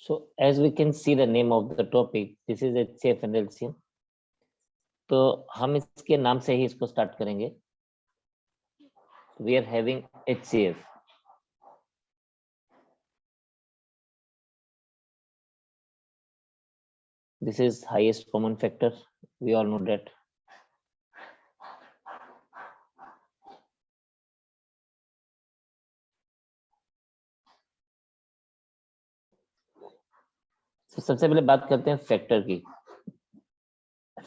So as we can see the name of the topic, this is HCF and LCM. तो हम इसके नाम से ही इसको स्टार्ट करेंगे. We are having HCF. This is highest common factor. We all know that. तो सबसे पहले बात करते हैं फैक्टर की.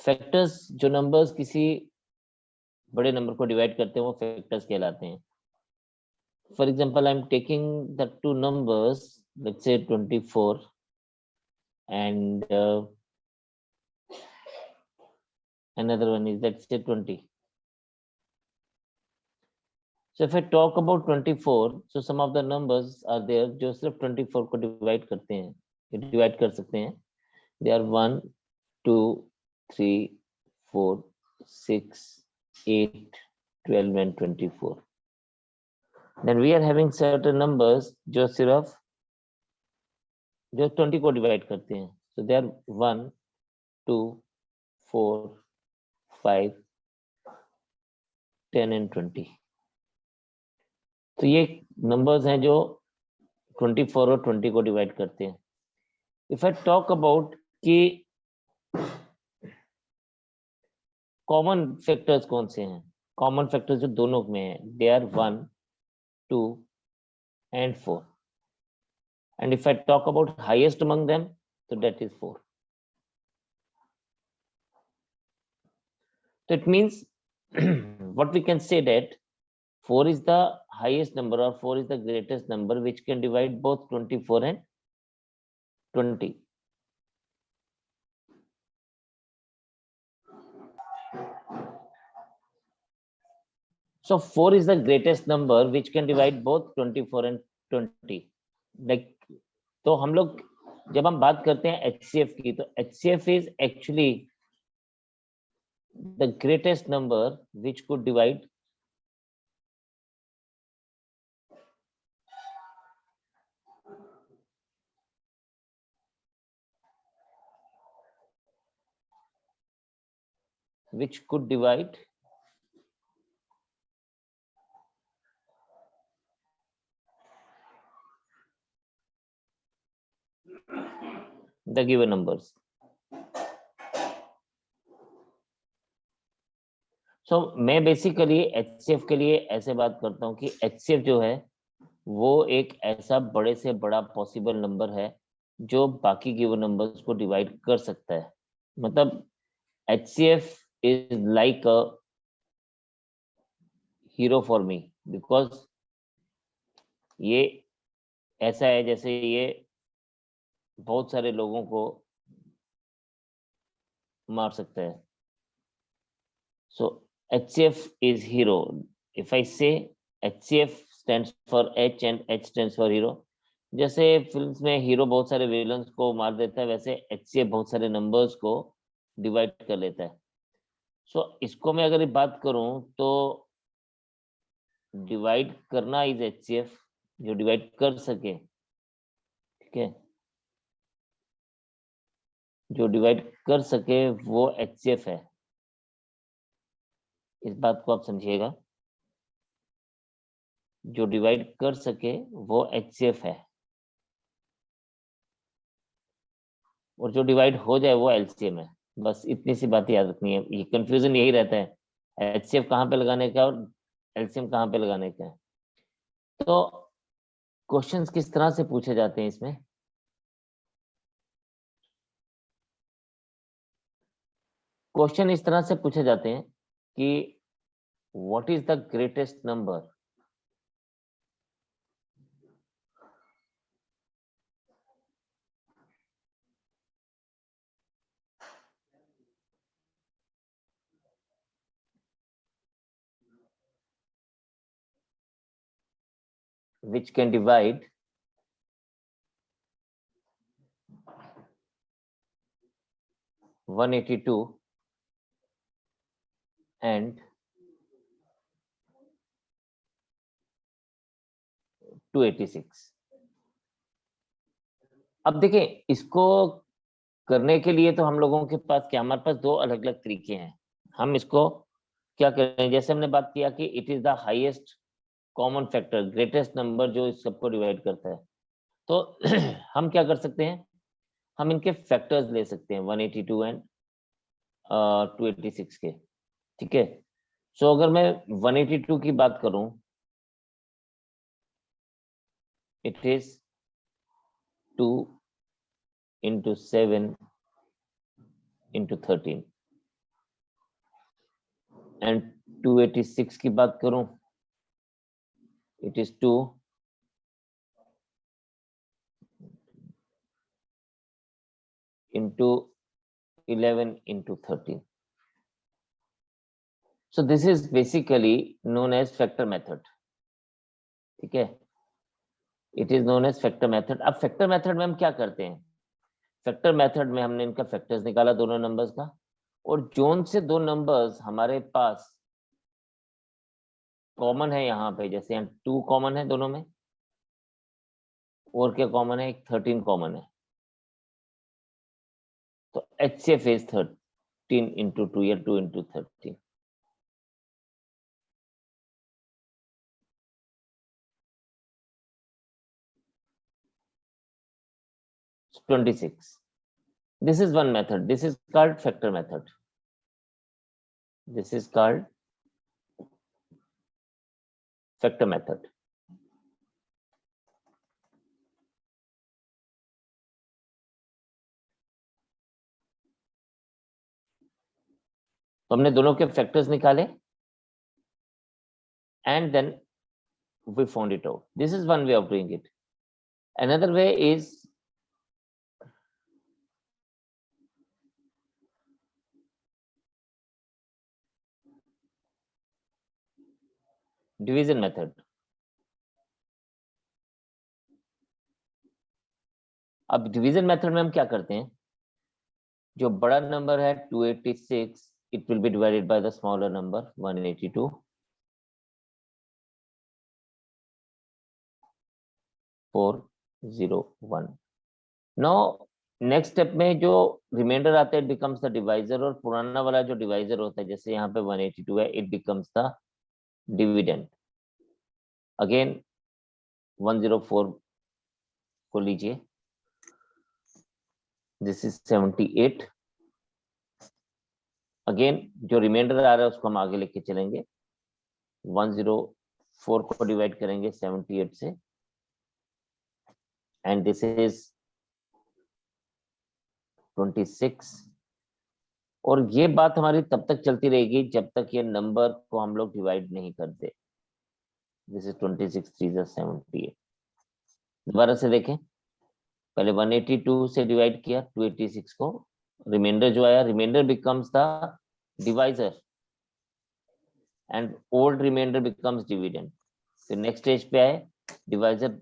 फैक्टर्स जो नंबर्स किसी बड़े नंबर को डिवाइड करते हैं वो फैक्टर्स कहलाते हैं. For example I am taking the two numbers, let's say 24 and another one is, let's say, 20. So if I talk about 24, so some of the numbers are there जो सिर्फ 24 को divide करते हैं, डिवाइड कर सकते हैं. They are 1, 2, 3, 4, 6, 8, 12 and 24. Then we are having certain numbers जो सिर्फ जो 20 को डिवाइड करते हैं. So they are 1, 2, 4, 5, 10 and 20. तो ये नंबर्स हैं जो 24 और 20 को डिवाइड करते हैं. इफ आई टॉक अबाउट कि कॉमन फैक्टर्स कौन से हैं, कॉमन फैक्टर्स जो दोनों में हैं, they are 1, 2 and 4. And if I talk about highest among them, so that is 4. So it means what we can say that 4 is the highest number, or 4 is the greatest number which can divide both 24 and 20. So 4 is the greatest number which can divide both 24 and 20. Like, तो हम लोग जब हम बात करते हैं HCF की, तो HCF is actually the greatest number which could divide the given numbers. So मैं बेसिकली HCF के लिए ऐसे बात करता हूँ कि HCF जो है वो एक ऐसा बड़े से बड़ा पॉसिबल नंबर है जो बाकी गिवन नंबर्स को डिवाइड कर सकता है. मतलब HCF is like a hero for me because ये ऐसा है जैसे ये बहुत सारे लोगों को मार सकता है. So HCF is hero. If I say HCF stands for H and H stands for hero, जैसे फिल्म्स में हीरो बहुत सारे विलन्स को मार देता है, वैसे HCF बहुत सारे नंबर्स को डिवाइड कर लेता है. सो इसको मैं अगर बात करूं तो डिवाइड करना इज HCF, जो डिवाइड कर सके. ठीक है, जो डिवाइड कर सके वो HCF है. इस बात को आप समझिएगा, जो डिवाइड कर सके वो HCF है, और जो डिवाइड हो जाए वो LCM है. बस इतनी सी बात याद रखनी है. ये कंफ्यूजन यही रहता है, HCF कहाँ पे लगाने का और LCM कहाँ पे लगाने का. तो क्वेश्चंस किस तरह से पूछे जाते हैं इसमें. क्वेश्चन इस तरह से पूछे जाते हैं कि what is the greatest number which can divide 182 and 286. अब देखें, इसको करने के लिए तो हम लोगों के पास क्या, हमारे पास दो अलग अलग तरीके हैं। हम इसको क्या करें, जैसे हमने बात किया कि it is the highest common factor, greatest number जो इस सबको डिवाइड करता है। तो हम क्या कर सकते हैं, हम इनके फैक्टर्स ले सकते हैं 182 एंड 286 के। ठीक है, सो अगर मैं 182 की बात करूं, it is 2 into 7 into 13 and 286 की बात करूं, it is 2 into 11 into 13. So this is basically known as factor method. ठीक है, it is known age factor method. अब फैक्टर मेथड में हम क्या करते हैं, फैक्टर मेथड में हमने इनका फैक्टर्स निकाला दोनों नंबर्स का, और जोन से दो नंबर्स हमारे पास कॉमन है यहाँ पे, जैसे यहाँ 2 कॉमन है दोनों में, और क्या कॉमन है, एक 13 कॉमन है। तो HCF इज 13 into 2 या 2 into 13। So 26. This is one method. This is called factor method. This is called factor method. तो हमने दोनों के फैक्टर्स निकाले and then we found it out. This is one way of doing it. Another way is division method. अब division method में हम क्या करते हैं, जो बड़ा नंबर है 286, it will be divided by the smaller number 182. 401. Now next step में जो रिमाइंडर आता है इट बिकम्स द डिवाइजर, और पुराना वाला जो डिवाइजर होता है, जैसे यहाँ पे 182 है, it becomes the dividend. Again 104 को लीजिए, दिस इज 78। अगेन जो रिमाइंडर आ रहा है उसको हम आगे लेके चलेंगे, 104 को डिवाइड करेंगे 78 से, एंड दिस इज 26। और ये बात हमारी तब तक चलती रहेगी जब तक ये नंबर को हम लोग डिवाइड नहीं करते। This is 26 3 78। दोबारा से देखें, पहले 182 से डिवाइड किया 286 को, रिमाइंडर जो आया, remainder becomes the divisor and old remainder becomes dividend. फिर नेक्स्ट स्टेज पे आए, divisor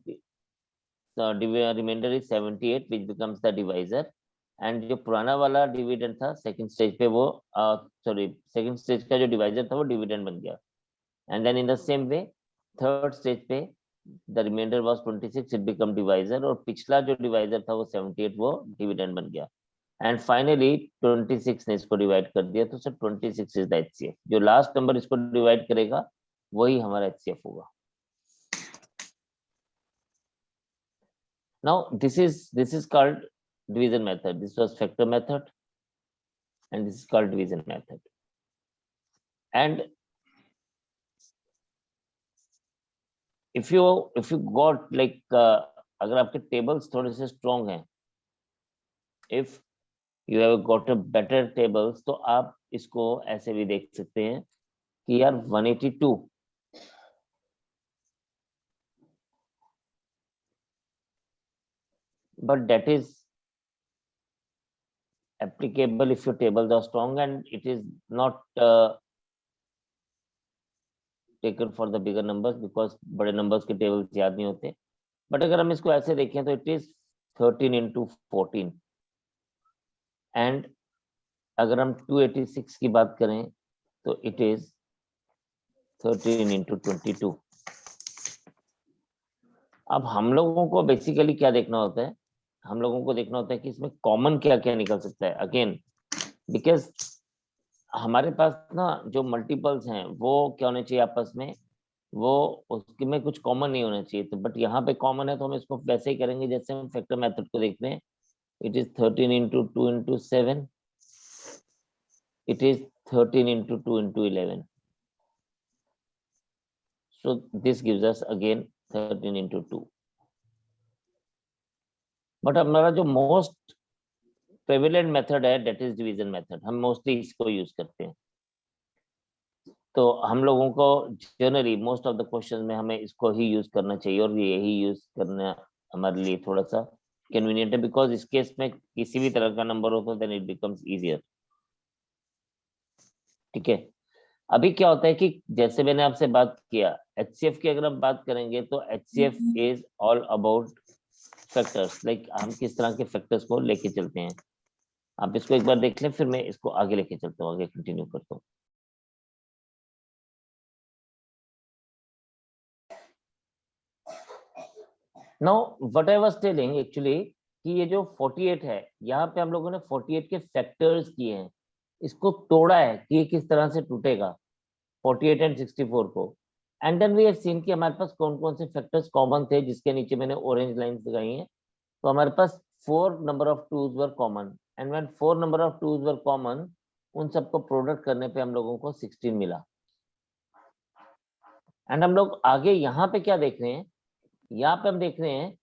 remainder is 78 which becomes the divisor, and जो पुराना वाला डिविडेंड था सेकंड स्टेज पे वो सेकंड स्टेज का जो डिवाइजर था वो डिविडेंड बन गया। And then in the same way third stage पे the remainder was 26, it become divisor, और पिछला जो डिवाइजर था वो 78, वो डिविडेंड बन गया। एंड फाइनली 26 ने इसको डिवाइड कर दिया, तो सर 26 इज द HCF। जो लास्ट नंबर इसको डिवाइड करेगा वही हमारा HCF होगा। Now this is called division method. This was factor method, and this is called division method. And if you got like अगर आपके tables थोड़े से strong हैं, if you have got a better tables, तो आप इसको ऐसे भी देख सकते हैं कि यार 182 but that is applicable if your tables are strong, and it is not taken for the bigger numbers because बड़े numbers के tables याद नहीं होते। बट अगर हम इसको ऐसे देखें तो इट इज 13 into 14, एंड अगर हम 286 की बात करें तो इट इज 13 into 22। अब हम लोगों को बेसिकली क्या देखना होता है हम लोगों को देखना होता है कि इसमें कॉमन क्या क्या निकल सकता है। अगेन बिकॉज हमारे पास ना जो मल्टीपल्स हैं वो क्या होने चाहिए आपस में, वो उसके में कुछ कॉमन नहीं होना चाहिए। तो बट यहाँ पे कॉमन है तो हम इसको वैसे ही करेंगे जैसे हम फैक्टर मेथड को देखते हैं। It is 13 into 2 into 7, it is 13 into 2 into 11, so this gives us again 13 into 2। But हमारा जो मोस्ट प्रेविलेंट मेथड है डेट इज डिवीजन मेथड, हम मोस्टली इसको यूज करते हैं। तो हम लोगों को generally most of the question में हमें इसको ही यूज करना चाहिए और यही यूज करना हमारे लिए थोड़ा सा कन्वीनियंट है, बिकॉज इस केस में किसी भी तरह का नंबर हो तो देन इट बिकम्स इजियर। ठीक है, अभी क्या होता है कि जैसे मैंने आपसे बात किया एचसीएफ की अगर हम बात करेंगे तो HCF is all about factors, like हम किस तरह के फैक्टर्स को लेके चलते हैं। आप इसको एक बार देख लें, फिर मैं इसको आगे लेके चलता हूँ, आगे कंटिन्यू करता हूँ। Now what I was telling actually कि ये जो 48 है, यहाँ पे हम लोगों ने 48 के फैक्टर्स किए हैं, इसको तोड़ा है कि ये किस तरह से टूटेगा 48 एंड 64 को। And then we have seen कि हमारे पास कौन कौन से फैक्टर्स कॉमन थे, जिसके नीचे मैंने ऑरेंज लाइंस लगाई हैं। तो हमारे पास 4 number of twos were common, and when 4 number of twos were common, उन सबको प्रोडक्ट करने पे हम लोगों को 16 मिला। एंड हम लोग आगे यहाँ पे क्या देख रहे हैं, यहाँ पे हम देख रहे हैं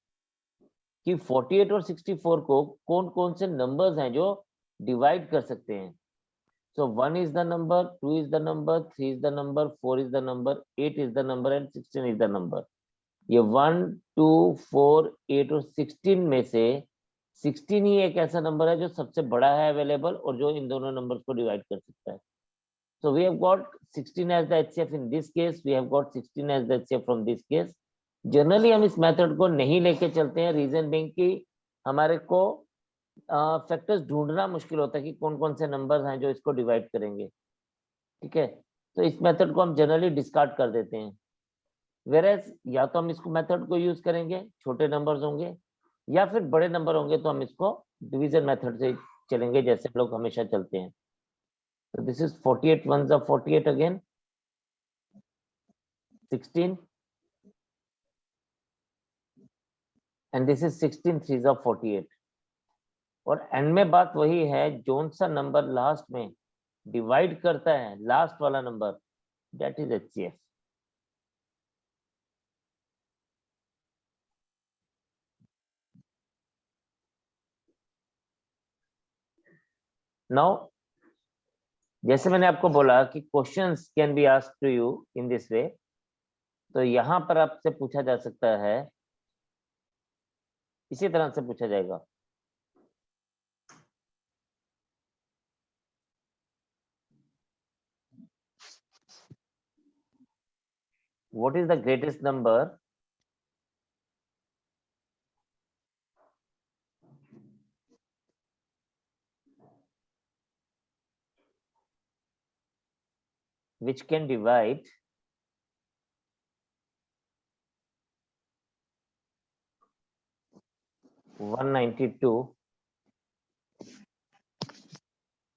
कि 48 और 64 को कौन कौन से नंबर्स हैं जो डिवाइड कर सकते हैं। So 1 is the number, 2 is the number, 3 is the number, 4 is the number, 8 is the number and 16 is the number। ये 1, 2, 4, 8 और 16 में से 16 ही एक ऐसा नंबर है जो सबसे बड़ा है अवेलेबल और जो इन दोनों नंबर्स को डिवाइड कर सकता है। So we have got 16 as the HCF in this case, we have got 16 as the HCF from this case। Generally हम इस मेथड को नहीं लेके चलते हैं, रीजन बीइंग कि हमारे को फैक्टर्स ढूंढना मुश्किल होता है कि कौन कौन से नंबर्स हैं जो इसको डिवाइड करेंगे। ठीक है, तो इस मेथड को हम जनरली डिस्कार्ड कर देते हैं। वेरएज या तो हम इसको मेथड को यूज करेंगे, छोटे नंबर्स होंगे, या फिर बड़े नंबर होंगे तो हम इसको डिवीजन मेथड से चलेंगे जैसे हम लोग हमेशा चलते हैं। तो this is 48 ones of 48 again, 16 and this is 16 3s of 48। और एंड में बात वही है, जोन सा नंबर लास्ट में डिवाइड करता है लास्ट वाला number, that is HCF. Now जैसे मैंने आपको बोला कि questions can be asked to you in this way, तो यहां पर आपसे पूछा जा सकता है, इसी तरह से पूछा जाएगा। What is the greatest number which can divide 192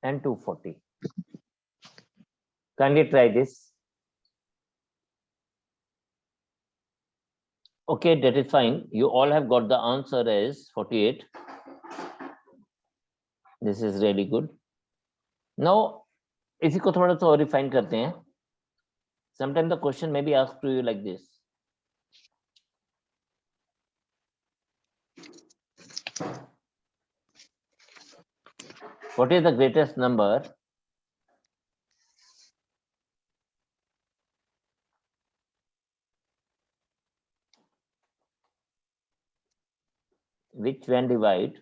and 240? Kindly try this. Okay, that is fine. You all have got the answer as 48. This is really good. Now इसी को थोड़ा सा और रिफाइन करते हैं। Sometimes the question may be asked to you like this. What is the greatest number which when divide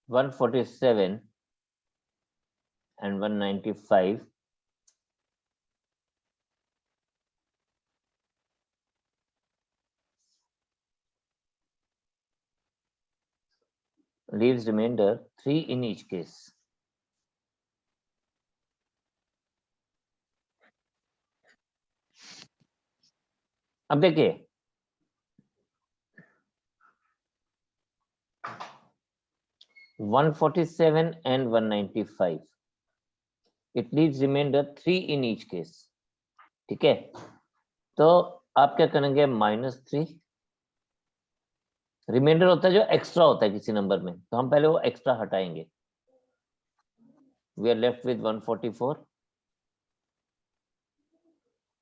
147 and 195 leaves remainder 3 in each case? अब देखिए, (147) and 195, it leaves remainder 3 in each case. ठीक है, तो आप क्या करेंगे, -3, reminder होता है जो एक्स्ट्रा होता है किसी नंबर में, तो हम पहले वो एक्स्ट्रा हटाएंगे. We are left with 144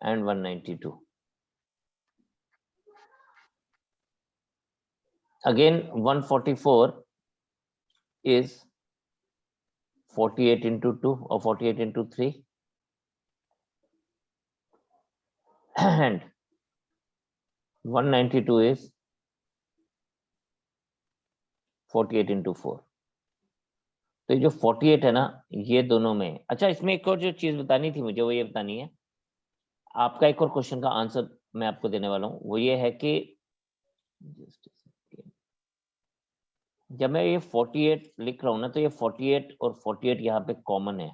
and 192. Again, 144 is 48 into 2 or 48 into 3, and 192 is 48 into 4. तो ये जो 48 है ना, ये दोनों में. अच्छा, इसमें एक और जो चीज बतानी थी मुझे, वो ये बतानी है, आपका एक और क्वेश्चन का आंसर मैं आपको देने वाला हूँ. वो ये है कि जब मैं ये 48 लिख रहा हूँ ना, तो ये 48 और 48 यहाँ पे कॉमन है,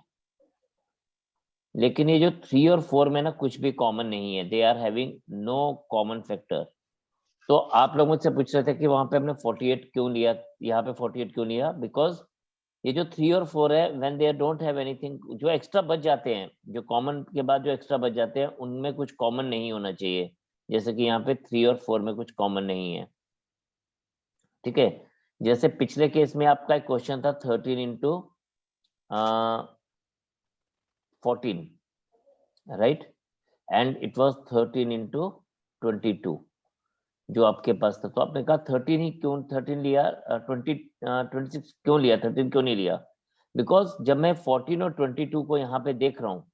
लेकिन ये जो 3 और 4 में ना कुछ भी कॉमन नहीं है. They are having no common factor. तो आप लोग मुझसे पूछ रहे थे कि वहां पे हमने 48 क्यों लिया, यहाँ पे 48 क्यों लिया, बिकॉज ये जो 3 और 4 है, when they don't have anything, जो एक्स्ट्रा बच जाते हैं, जो कॉमन के बाद जो एक्स्ट्रा बच जाते हैं, उनमें कुछ कॉमन नहीं होना चाहिए. जैसे कि यहाँ पे 3 और 4 में कुछ कॉमन नहीं है. ठीक है, जैसे पिछले केस में आपका एक क्वेश्चन था 13 into 14, right, and it was 13 into 22 जो आपके पास था. तो आपने कहा 13 ही क्यों, 13 लिया, 26 क्यों लिया, 13 क्यों नहीं लिया, बिकॉज जब मैं 14 और 22 को यहाँ पे देख रहा हूँ,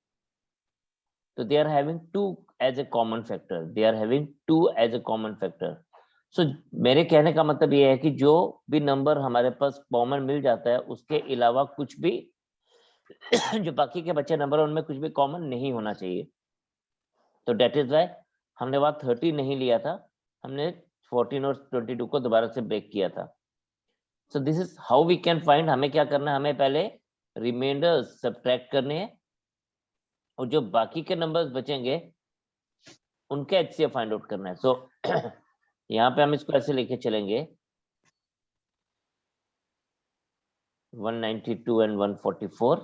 तो they are having 2 as a common factor, they are having 2 as a common factor. So मेरे कहने का मतलब ये है कि जो भी नंबर हमारे पास कॉमन मिल जाता है, उसके अलावा कुछ भी जो बाकी के बच्चे नंबर, उनमें कुछ भी कॉमन नहीं होना चाहिए. तो डेट इज वाई हमने वहां 30 नहीं लिया था, हमने 14 और 22 को दोबारा से ब्रेक किया था. So this is how we can find. हमें क्या करना है, हमें पहले रिमाइंडर्स सब्ट्रैक्ट करने हैं, और जो बाकी के नंबर्स बचेंगे उनके एचसीएफ फाइंड आउट करना है. सो यहाँ पे हम इसको ऐसे लेके चलेंगे, 192 and 144.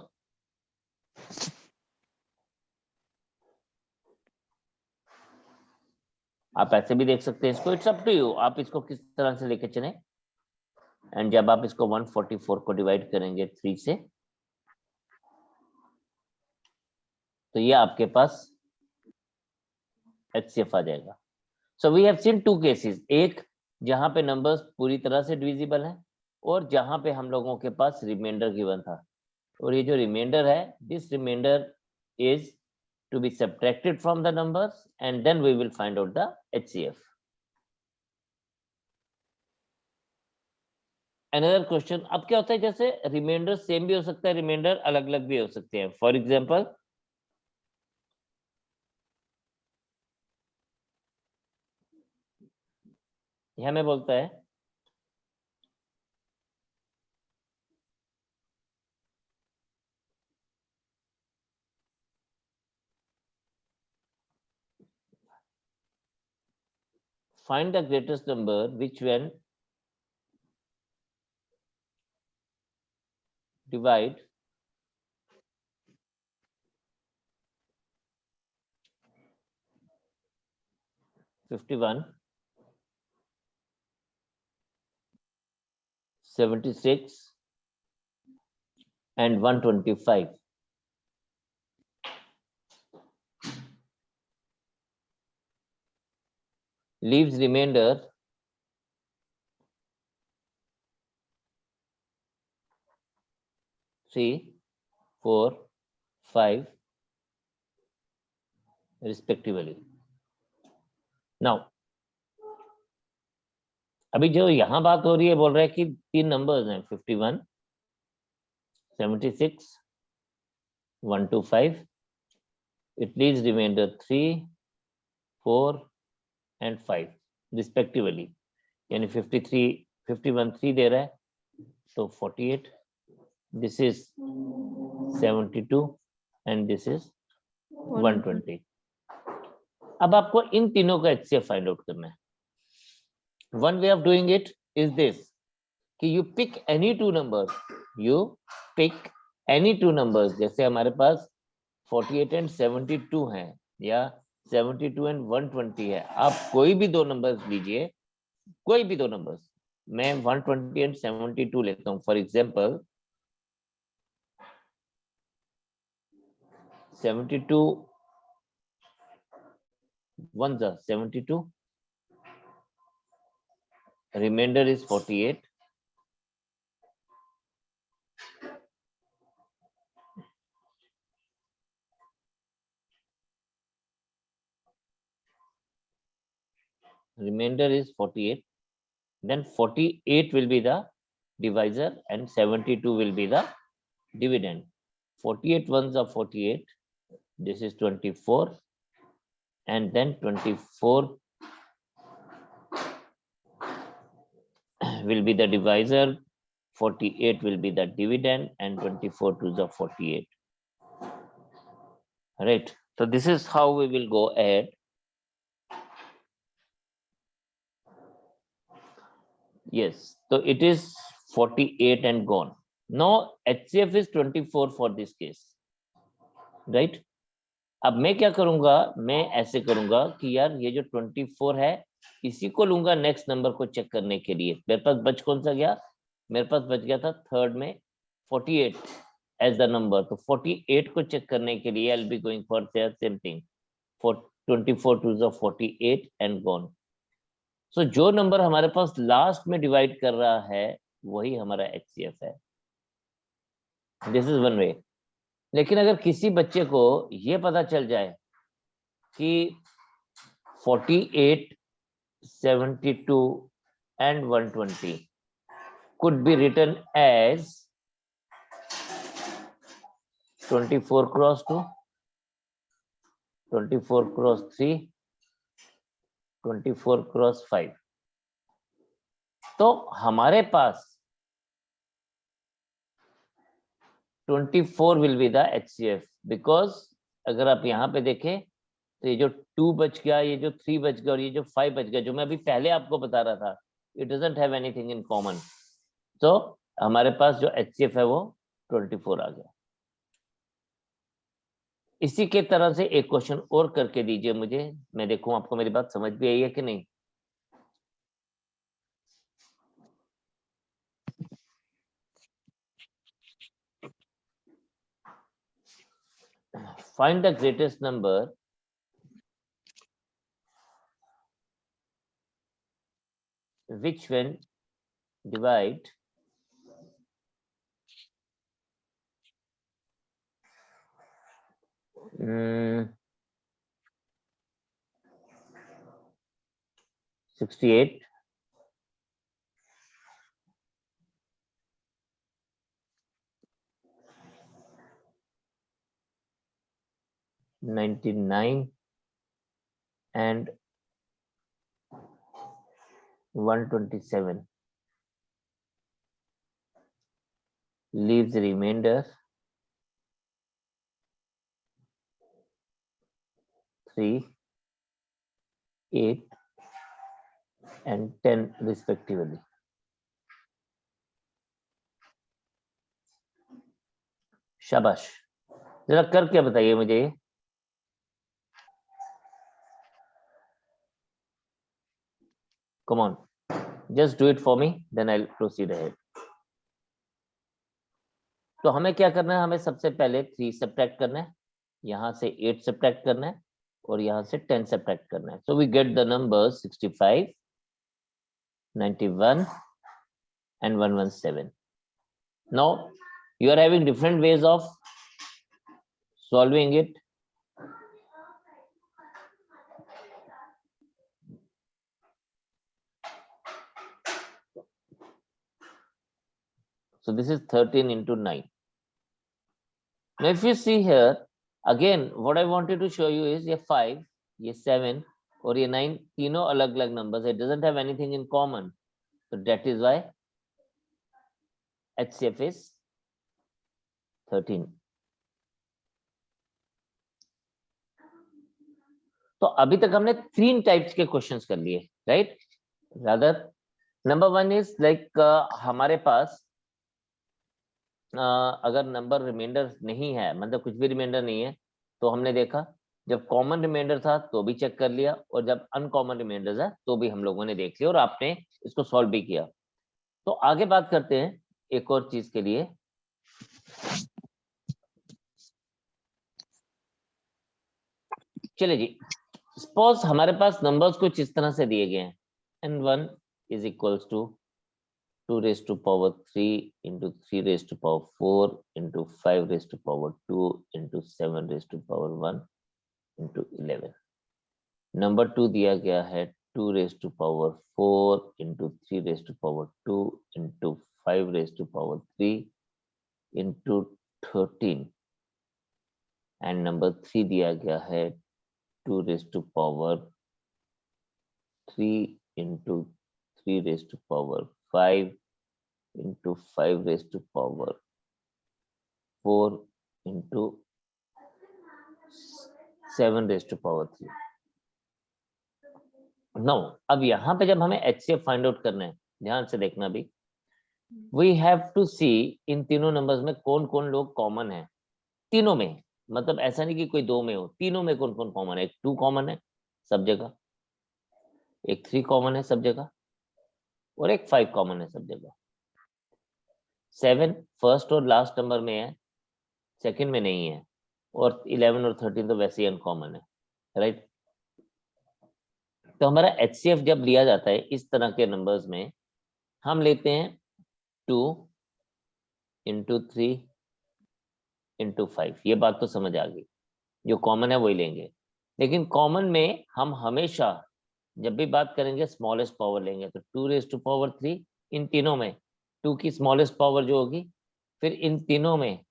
आप ऐसे भी देख सकते हैं इसको, इट्स अप टू यू, आप इसको किस तरह से लेके चलें. एंड जब आप इसको 144 को डिवाइड करेंगे 3 से, तो ये आपके पास एचसीएफ आ जाएगा. So we have seen 2 cases, एक जहां पे नंबर्स पूरी तरह से डिविजिबल हैं, और जहां पे हम लोगों के पास रिमाइंडर गिवन था. और ये जो रिमाइंडर है, this remainder is to be subtracted from the numbers, and then we will find out the HCF. Another question, अब क्या होता है, जैसे रिमाइंडर सेम भी हो सकता है, रिमाइंडर अलग अलग भी हो सकते हैं. फॉर एग्जाम्पल, यह हमें बोलता है find the greatest number which when divide 51, 76 and 125 leaves remainder 3, 4, 5 respectively. Now अभी जो यहाँ बात हो रही है, बोल रहा है कि 3 नंबर्स हैं, 51, 76, 125. It leaves remainder 3, 4 and 5 respectively. यानी 53, 51 3 दे रहा है, तो 48. This is 72 and this is 120. अब आपको इन तीनों का HCF फाइंड आउट करना है. One way of doing it is this, कि you pick any two numbers, you pick any two numbers. जैसे हमारे पास 48 एंड 72 हैं या 72 एंड 120 है. आप कोई भी दो नंबर्स लीजिए, कोई भी दो नंबर्स. मैं 120 एंड 72 लेता हूं. फॉर एग्जांपल 72 1 जा 72, remainder is 48. Remainder is 48. Then 48 will be the divisor and 72 will be the dividend. 48 ones are 48. This is 24. And then 24 will be the divisor, 48 will be the dividend, and 24 to the 48. Right. So this is how we will go ahead. Yes. So it is 48 and gone. Now HCF is 24 for this case. Right. अब मैं क्या करूंगा, मैं ऐसे करूंगा कि यार ये जो 24 है इसी को लूंगा नेक्स्ट नंबर को चेक करने के लिए. मेरे पास बच कौन सा गया, मेरे पास बच गया था थर्ड में 48 एज द नंबर. तो 48 को चेक करने के लिए I'll be going for same thing, for 24 to the 48 and gone. So जो नंबर हमारे पास लास्ट में डिवाइड कर रहा है वही हमारा HCF है. This is one way. लेकिन अगर किसी बच्चे को ये पता चल जाए कि 48, 72 and 120 could be written as 24 cross 2, 24 cross 3, 24 cross 5. तो हमारे पास 24 will be the HCF, because अगर आप यहाँ पे देखें तो ये जो 2 बच गया, ये जो 3 बच गया और ये जो 5 बच गया, जो मैं अभी पहले आपको बता रहा था, it doesn't have anything in common. तो हमारे पास जो HCF है वो 24 आ गया. इसी के तरह से एक क्वेश्चन और करके दीजिए मुझे, मैं देखूं आपको मेरी बात समझ भी आई है कि नहीं. Find the greatest number which when divide 68, 99 and 127 leaves the remainder 3, 8 and 10 respectively. शाबाश. जरा करके बताइए मुझे. Come on, just do it for me, then I'll proceed ahead. तो हमें क्या करना है, हमें सबसे पहले 3 सब्ट्रैक्ट करना है, यहाँ से 8 सब्ट्रैक्ट करना है और यहाँ से 10 सब्ट्रैक्ट करना है. So we get the numbers 65, 91 and 117. Now you are having different ways of solving it. So this is 13 into 9. Now if you see here, again what I wanted to show you is ये 5, ये 7 और ये 9 तीनों अलग अलग numbers. It doesn't have anything in common. So that is why HCF is 13. तो अभी तक हमने 3 टाइप्स के क्वेश्चंस कर लिए, right? Rather number 1 is like हमारे पास अगर नंबर रिमाइंडर नहीं है, मतलब कुछ भी रिमाइंडर नहीं है, तो हमने देखा जब कॉमन रिमाइंडर था तो भी चेक कर लिया, और जब अनकॉमन रिमाइंडर है तो भी हम लोगों ने देख लिया और आपने इसको सॉल्व भी किया। तो आगे बात करते हैं एक और चीज के लिए। चलिए जी, सपोज हमारे पास नंबर्स कुछ इस तरह से दिए गए हैं, n1 is equals to 2 raised to power 3 into 3 raised to power 4 into 5 raised to power 2 into 7 raised to power 1 into 11। Number 2 दिया गया है 2 raised to power 4 into 3 raised to power 2 into 5 raised to power 3 into 13। And number 3 दिया गया है 2 raised to power 3 into 3 raised to power 5 into 5 raised to power 4 into 7 raised to power 3। Now अब यहाँ पे जब हमें HCF फाइंड आउट करना है, ध्यान से देखना भी, वी हैव टू सी इन तीनों नंबर्स में कौन कौन लोग कॉमन है। तीनों में, मतलब ऐसा नहीं कि कोई 2 में हो, तीनों में कौन कौन कॉमन है। एक 2 कॉमन है सब जगह, एक 3 कॉमन है सब जगह, और एक 5 कॉमन है सब जगह। 7 फर्स्ट और लास्ट नंबर में है, सेकंड में नहीं है, और 11 और 13 तो वैसे ही अनकॉमन है, राइट? तो हमारा HCF जब लिया जाता है इस तरह के नंबर्स में, हम लेते हैं 2 into 3 into 5। ये बात तो समझ आ गई, जो कॉमन है वही लेंगे। लेकिन कॉमन में हम हमेशा जब भी बात करेंगे स्मॉलेस्ट पावर लेंगे, तो 2 raised to power 3 इन तीनों में 2 की स्मॉलेस्ट पावर जो होगी, फिर इन तीनों में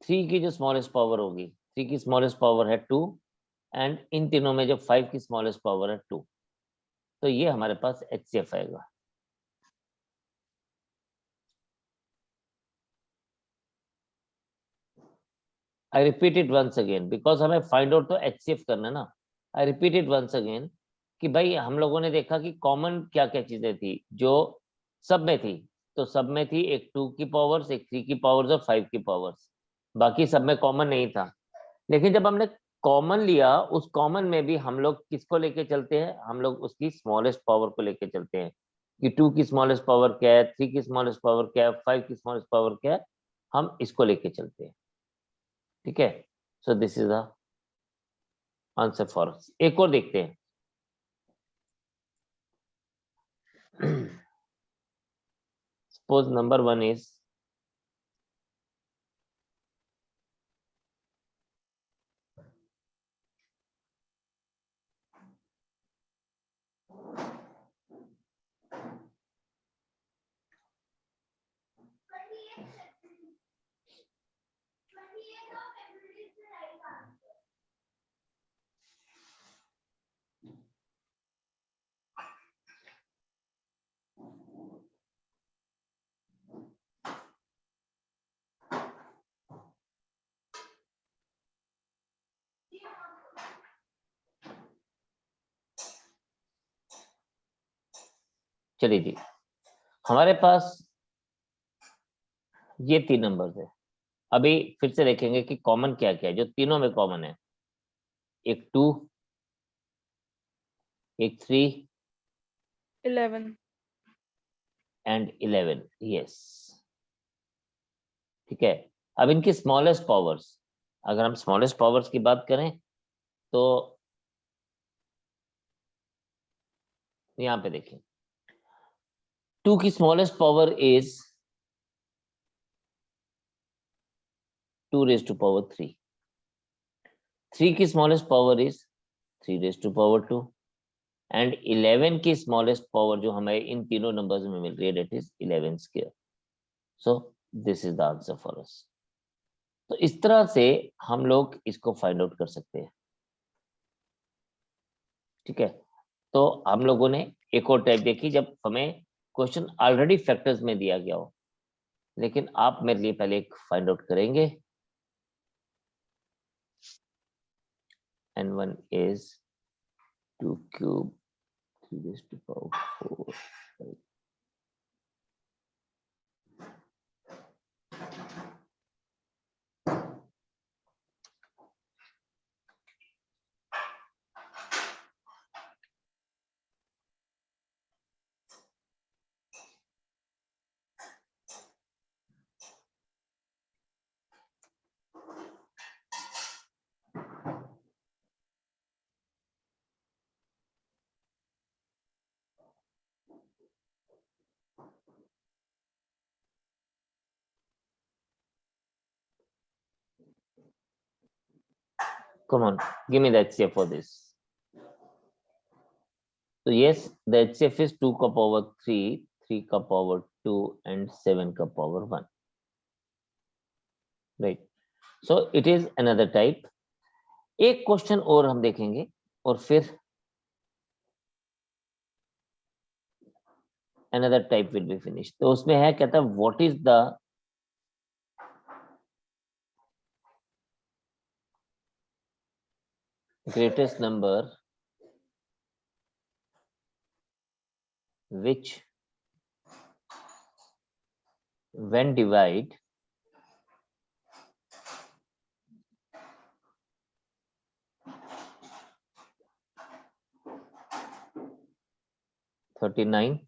3 की जो स्मॉलेस्ट पावर होगी, 3 की स्मॉलेस्ट पावर है 2, एंड इन तीनों में जो 5 की स्मॉलेस्ट पावर है 2। तो ये हमारे पास HCF आएगा। I repeat it once again, because हमें फाइंड आउट तो HCF करना है ना। I repeat it once again कि भाई हम लोगों ने देखा कि कॉमन क्या क्या चीजें थी जो सब में थी। तो सब में थी एक 2 की पावर्स, एक 3 की पावर्स और 5 की पावर्स, बाकी सब में कॉमन नहीं था। लेकिन जब हमने कॉमन लिया, उस कॉमन में भी हम लोग किसको लेके चलते हैं, हम लोग उसकी स्मॉलेस्ट पावर को लेके चलते हैं कि 2 की स्मॉलेस्ट पावर क्या है, 3 की स्मॉलेस्ट पावर क्या है, 5 की स्मॉलेस्ट पावर क्या है, हम इसको लेके चलते हैं। ठीक है, सो this is the answer for अस। एक और देखते हैं। सपोज नंबर 1 इज चलिए जी, हमारे पास ये 3 नंबर्स है। अभी फिर से देखेंगे कि कॉमन क्या क्या है जो तीनों में कॉमन है। एक 2, एक 3 11 एंड 11। यस, ठीक है। अब इनकी स्मॉलेस्ट पावर्स, अगर हम स्मॉलेस्ट पावर्स की बात करें तो यहाँ पे देखें, 2 की smallest power is 2 raised to power 3। 3 की smallest power is 3 raised to power 2, and 11 की स्मॉलेस्ट पावर जो हमें इन तीनों नंबर्स में मिल रही है, that is 11 square. So this is the answer for us. तो इस तरह से हम लोग इसको फाइंड आउट कर सकते हैं। ठीक है, तो हम लोगों ने एक और टाइप देखी जब हमें क्वेश्चन ऑलरेडी फैक्टर्स में दिया गया हो, लेकिन आप मेरे लिए पहले एक फाइंड आउट करेंगे। n1 is 2 cube 3 raised to power 4. Come on, give me the HCF for this. So yes, the HCF is 2 का power 3, 3 का power 2 and 7 का power 1. Right. So it is another type. एक question और हम देखेंगे और फिर another type will be finished. तो उसमें है कहता है what is the greatest number which when divide (39,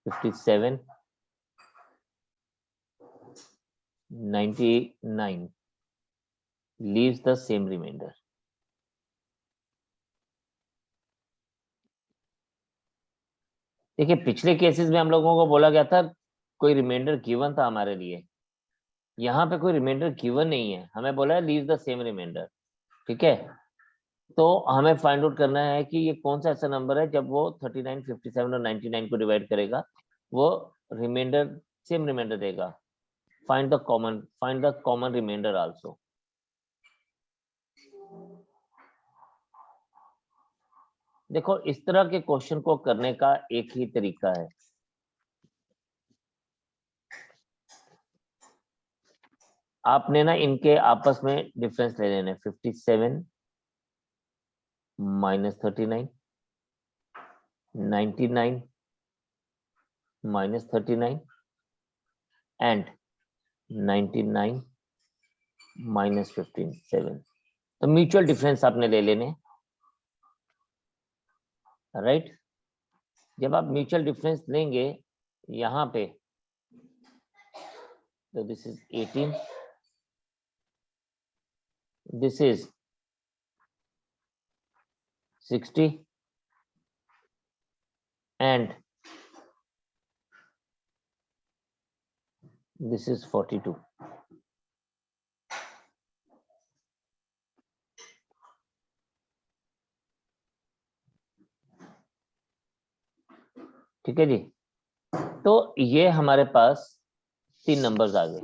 57, 99 leaves the same remainder. देखिए पिछले केसेस में हम लोगों को बोला गया था कोई रिमाइंडर गिवन था हमारे लिए, यहाँ पे कोई रिमाइंडर गिवन नहीं है, हमें बोला है लीव द सेम रिमाइंडर. ठीक है, तो हमें फाइंड आउट करना है कि ये कौन सा ऐसा नंबर है जब वो 39, 57 और 99 को डिवाइड करेगा वो रिमाइंडर सेम रिमाइंडर देगा. Find the common remainder also. देखो इस तरह के क्वेश्चन को करने का एक ही तरीका है. आपने ना इनके आपस में डिफरेंस ले लेने. 57 minus 39, 99 minus 39 and 99 minus 15, 7. तो म्यूचुअल डिफरेंस आपने ले लेने. राइट, जब आप म्यूचुअल डिफरेंस लेंगे यहाँ पे तो this is 18, this is 60 and this is 42. ठीक है जी, तो ये हमारे पास 3 नंबर्स आ गए.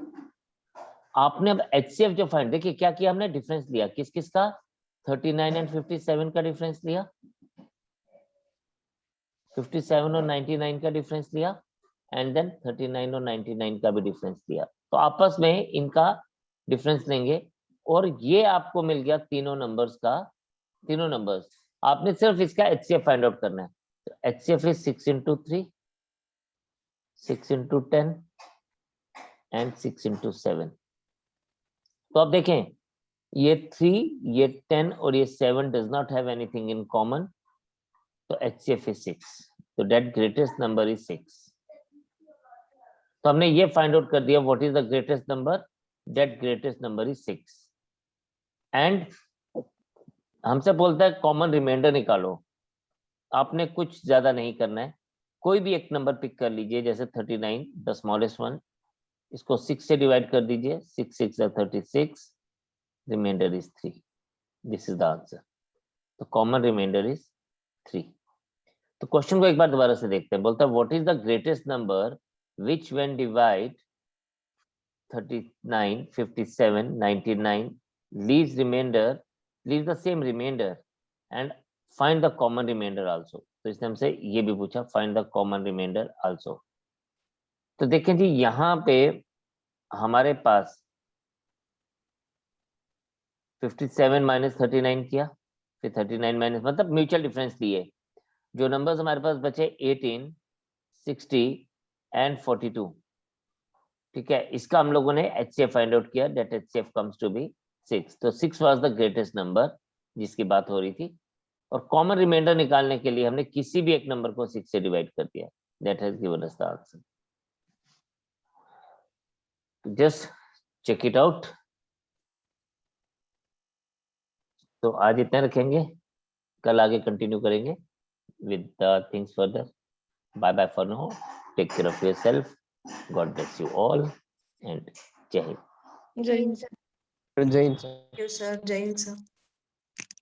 आपने अब HCF जो फाइंड, देखिए क्या किया हमने, डिफरेंस लिया किस किस का, 39 एंड 57 का डिफरेंस लिया, 57 और 99 का डिफरेंस लिया एंड देन 39 और 99 का भी डिफरेंस लिया. तो आपस में इनका डिफरेंस लेंगे और ये आपको मिल गया तीनों नंबर्स का. तीनों नंबर्स आपने सिर्फ इसका HCF फाइंड आउट करना है. तो HCF is 6 into 3, 6 into 10 and 6 into 7. तो आप देखें ये 3, ये 10 और ये 7 does not have anything in common. तो HCF is 6. तो that greatest number is 6. तो हमने ये फाइंड आउट कर दिया what is the greatest number. that greatest number is 6. And हमसे बोलता है कॉमन रिमाइंडर निकालो. आपने कुछ ज्यादा नहीं करना है, कोई भी एक नंबर पिक कर लीजिए, जैसे 39 द स्मॉलेस्ट वन, इसको 6 से डिवाइड कर दीजिए. 6 6 36, remainder is 3. This is the answer. तो कॉमन रिमाइंडर इज 3. तो क्वेश्चन को एक बार दोबारा से देखते हैं. बोलता है what is the greatest number which when divide 39, 57, 99 leaves the same remainder and find the common remainder also. तो इसने हमसे ये भी पूछा find the common remainder also. तो देखें जी यहाँ पे हमारे पास 57 माइनस 39 किया, फिर 39 माइनस, मतलब म्यूचुअल डिफरेंस लिए। जो नंबर्स हमारे पास बचे 18, 60 एंड 42, ठीक है, इसका हम लोगों ने HCF फाइंड आउट किया, that HCF comes to be 6। तो 6 वाज द ग्रेटेस्ट नंबर जिसकी बात हो रही थी, और कॉमन रिमाइंडर निकालने के लिए हमने किसी भी एक नंबर को 6 से डिवाइड कर दिया, that has given us the answer. Just check it out. तो आज इतना रखेंगे, कल आगे कंटिन्यू करेंगे with the things further. Bye bye for now. Take care of yourself. God bless you all and Jai Hind. जय हिंद। जय Hind sir. Thank you, sir. Jai Hind, sir.